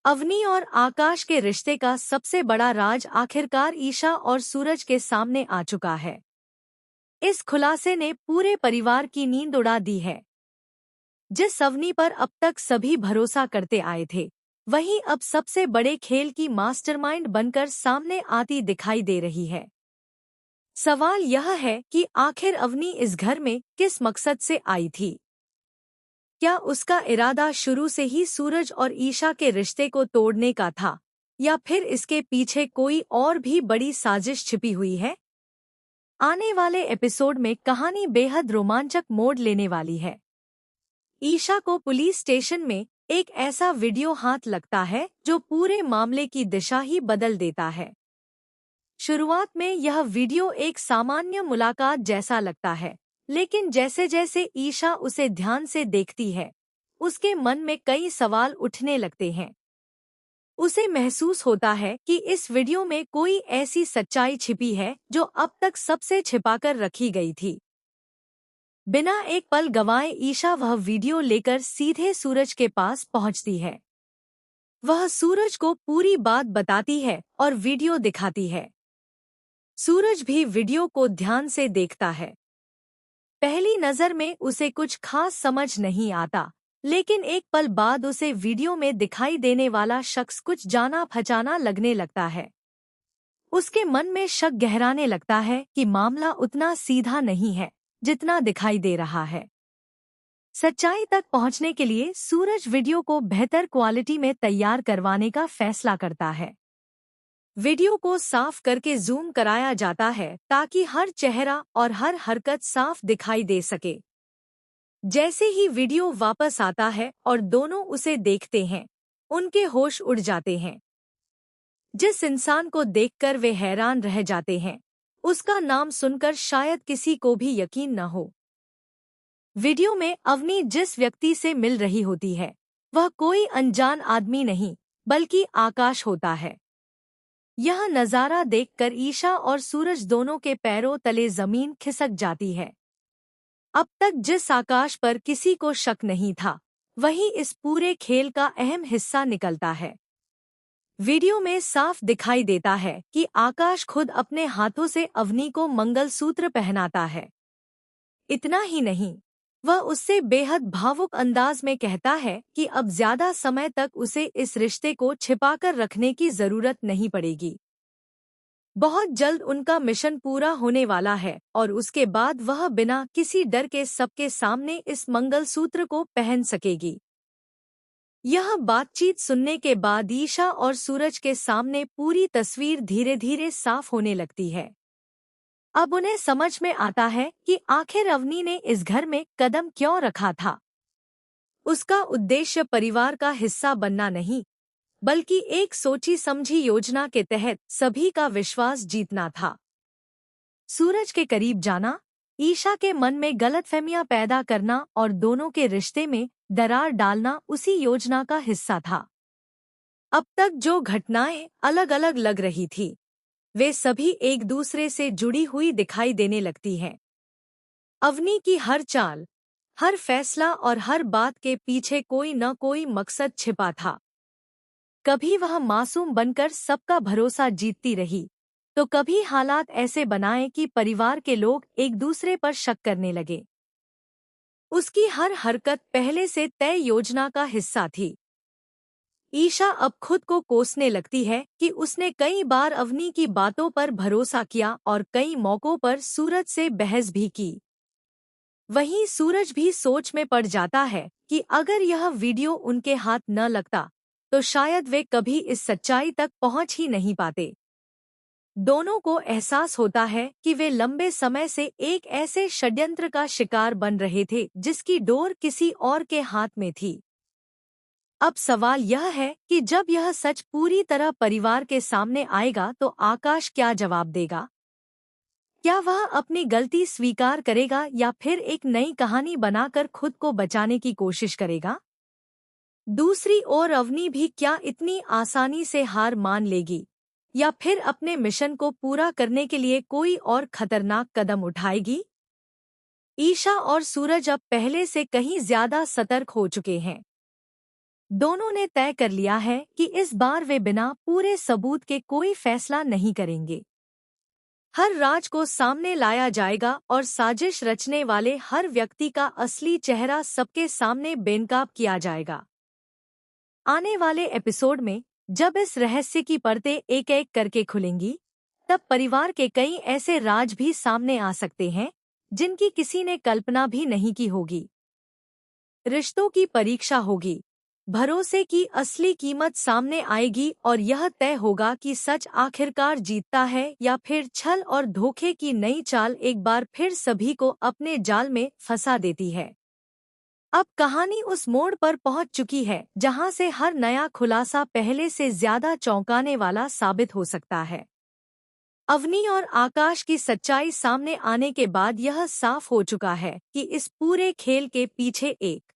अवनी और आकाश के रिश्ते का सबसे बड़ा राज आखिरकार ईशा और सूरज के सामने आ चुका है। इस खुलासे ने पूरे परिवार की नींद उड़ा दी है। जिस अवनी पर अब तक सभी भरोसा करते आए थे, वहीं अब सबसे बड़े खेल की मास्टरमाइंड बनकर सामने आती दिखाई दे रही है। सवाल यह है कि आखिर अवनी इस घर में किस मकसद से आई थी? क्या उसका इरादा शुरू से ही सूरज और ईशा के रिश्ते को तोड़ने का था, या फिर इसके पीछे कोई और भी बड़ी साजिश छिपी हुई है? आने वाले एपिसोड में कहानी बेहद रोमांचक मोड़ लेने वाली है। ईशा को पुलिस स्टेशन में एक ऐसा वीडियो हाथ लगता है जो पूरे मामले की दिशा ही बदल देता है। शुरुआत में यह वीडियो एक सामान्य मुलाकात जैसा लगता है, लेकिन जैसे जैसे ईशा उसे ध्यान से देखती है, उसके मन में कई सवाल उठने लगते हैं। उसे महसूस होता है कि इस वीडियो में कोई ऐसी सच्चाई छिपी है जो अब तक सबसे छिपाकर रखी गई थी। बिना एक पल गंवाए ईशा वह वीडियो लेकर सीधे सूरज के पास पहुंचती है। वह सूरज को पूरी बात बताती है और वीडियो दिखाती है। सूरज भी वीडियो को ध्यान से देखता है। पहली नजर में उसे कुछ खास समझ नहीं आता, लेकिन एक पल बाद उसे वीडियो में दिखाई देने वाला शख्स कुछ जाना पहचाना लगने लगता है। उसके मन में शक गहराने लगता है कि मामला उतना सीधा नहीं है जितना दिखाई दे रहा है। सच्चाई तक पहुंचने के लिए सूरज वीडियो को बेहतर क्वालिटी में तैयार करवाने का फैसला करता है। वीडियो को साफ करके जूम कराया जाता है ताकि हर चेहरा और हर हरकत साफ दिखाई दे सके। जैसे ही वीडियो वापस आता है और दोनों उसे देखते हैं, उनके होश उड़ जाते हैं। जिस इंसान को देखकर वे हैरान रह जाते हैं, उसका नाम सुनकर शायद किसी को भी यकीन न हो। वीडियो में अवनी जिस व्यक्ति से मिल रही होती है, वह कोई अनजान आदमी नहीं, बल्कि आकाश होता है। यह नज़ारा देखकर ईशा और सूरज दोनों के पैरों तले जमीन खिसक जाती है। अब तक जिस आकाश पर किसी को शक नहीं था, वही इस पूरे खेल का अहम हिस्सा निकलता है। वीडियो में साफ दिखाई देता है कि आकाश खुद अपने हाथों से अवनी को मंगलसूत्र पहनाता है। इतना ही नहीं, वह उससे बेहद भावुक अंदाज में कहता है कि अब ज्यादा समय तक उसे इस रिश्ते को छिपाकर रखने की जरूरत नहीं पड़ेगी। बहुत जल्द उनका मिशन पूरा होने वाला है और उसके बाद वह बिना किसी डर के सबके सामने इस मंगलसूत्र को पहन सकेगी। यह बातचीत सुनने के बाद ईशा और सूरज के सामने पूरी तस्वीर धीरे धीरे साफ होने लगती है। अब उन्हें समझ में आता है कि आखिर अवनी ने इस घर में कदम क्यों रखा था। उसका उद्देश्य परिवार का हिस्सा बनना नहीं, बल्कि एक सोची समझी योजना के तहत सभी का विश्वास जीतना था। सूरज के करीब जाना, ईशा के मन में गलतफहमियां पैदा करना और दोनों के रिश्ते में दरार डालना उसी योजना का हिस्सा था। अब तक जो घटनाएं अलग अलग लग रही थी, वे सभी एक दूसरे से जुड़ी हुई दिखाई देने लगती हैं। अवनी की हर चाल, हर फैसला और हर बात के पीछे कोई न कोई मकसद छिपा था। कभी वह मासूम बनकर सबका भरोसा जीतती रही, तो कभी हालात ऐसे बनाए कि परिवार के लोग एक दूसरे पर शक करने लगे। उसकी हर हरकत पहले से तय योजना का हिस्सा थी। ईशा अब खुद को कोसने लगती है कि उसने कई बार अवनी की बातों पर भरोसा किया और कई मौकों पर सूरज से बहस भी की। वहीं सूरज भी सोच में पड़ जाता है कि अगर यह वीडियो उनके हाथ न लगता, तो शायद वे कभी इस सच्चाई तक पहुंच ही नहीं पाते। दोनों को एहसास होता है कि वे लंबे समय से एक ऐसे षड्यंत्र का शिकार बन रहे थे जिसकी डोर किसी और के हाथ में थी। अब सवाल यह है कि जब यह सच पूरी तरह परिवार के सामने आएगा तो आकाश क्या जवाब देगा? क्या वह अपनी गलती स्वीकार करेगा या फिर एक नई कहानी बनाकर खुद को बचाने की कोशिश करेगा? दूसरी ओर अवनी भी क्या इतनी आसानी से हार मान लेगी, या फिर अपने मिशन को पूरा करने के लिए कोई और खतरनाक कदम उठाएगी? ईशा और सूरज अब पहले से कहीं ज्यादा सतर्क हो चुके हैं। दोनों ने तय कर लिया है कि इस बार वे बिना पूरे सबूत के कोई फैसला नहीं करेंगे। हर राज को सामने लाया जाएगा और साजिश रचने वाले हर व्यक्ति का असली चेहरा सबके सामने बेनकाब किया जाएगा। आने वाले एपिसोड में जब इस रहस्य की परतें एक एक करके खुलेंगी, तब परिवार के कई ऐसे राज भी सामने आ सकते हैं जिनकी किसी ने कल्पना भी नहीं की होगी। रिश्तों की परीक्षा होगी, भरोसे की असली कीमत सामने आएगी और यह तय होगा कि सच आखिरकार जीतता है या फिर छल और धोखे की नई चाल एक बार फिर सभी को अपने जाल में फंसा देती है। अब कहानी उस मोड़ पर पहुंच चुकी है जहां से हर नया खुलासा पहले से ज्यादा चौंकाने वाला साबित हो सकता है। अवनी और आकाश की सच्चाई सामने आने के बाद यह साफ हो चुका है कि इस पूरे खेल के पीछे एक